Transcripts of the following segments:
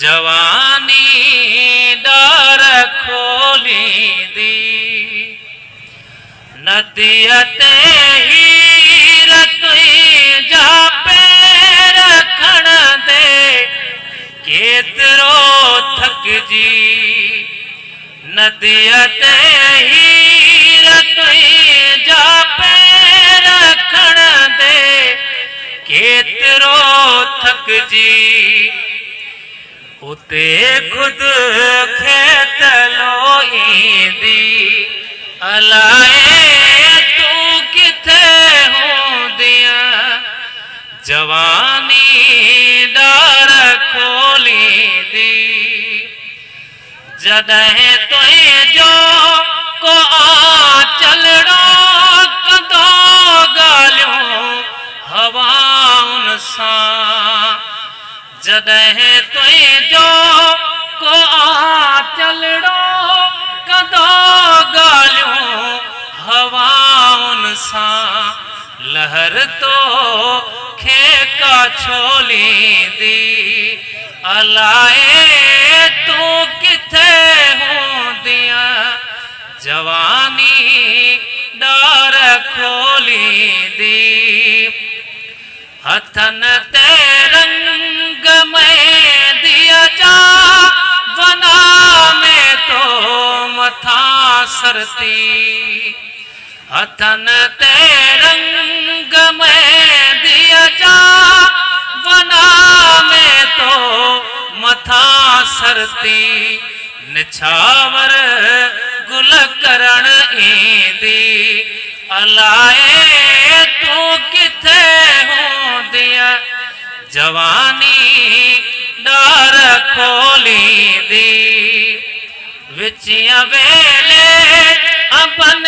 जवानी डार खोली दी नदिया ते हीर तुई जा पैर रखण दे केतरो थक जी नदिया ते हीर तुई जा पैर रखण दे केतरो थक जी उते खुद खेत लोईंदी अलाए तू किथे होंदिया जवानी डार खोलींदी जॾहिं तुंहिंजो को चलड़ो कंदो ॻाल्हियूं हवाउनि सां जॾहिं तुंहिंजो को चलड़ो कंदो ॻाल्हियूं हवाउनि सां लहर तो खेका छोलींदी अलाए तू किथे होंदिया जवानी डार खोलींदी हथन ते रंग में दिया जा वना में तो मथा सरती हथन ते रंग में दिया जा वना में तो मथा सरती निछावर गुल करण ईंदी अलाए तू किथे होंदिया जवानी डार खोलींदी विचिया वेले अपन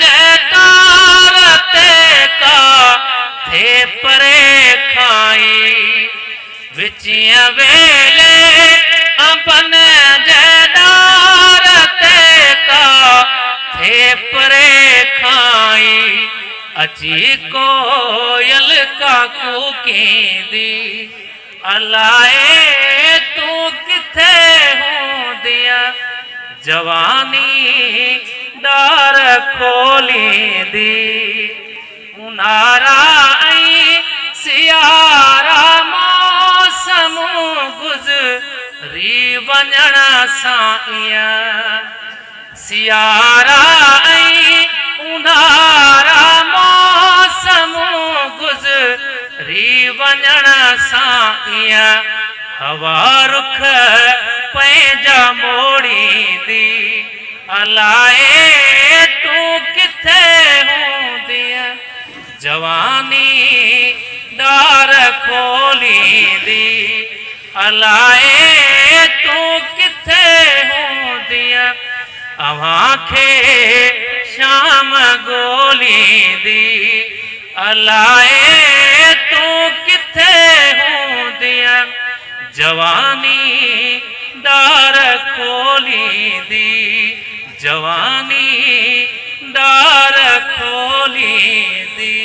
जैतार ते का थे परे खाई विचिया वेले अपन जैतार ते का थे परे खाई अची कोयल का कूकींदी अलाए तू किथे होंदिया जवानी डार खोलींदी उन्हारा ऐं सियारा मौसम गुज़री वञण सां इयां सियारा ऐं उन्हारा मौसम गुज़री वञण सां इयां हवा रुख पंहिंजा मोड़ींदी अलाए तू किथे होंदिया जवानी डार खोलींदी अलाए तू किथे होंदिया अव्हां खे शाम ॻोल्हींदी अलाए तू किथे होंदिया जवानी डार खोलींदी जवानी डार खोलींदी।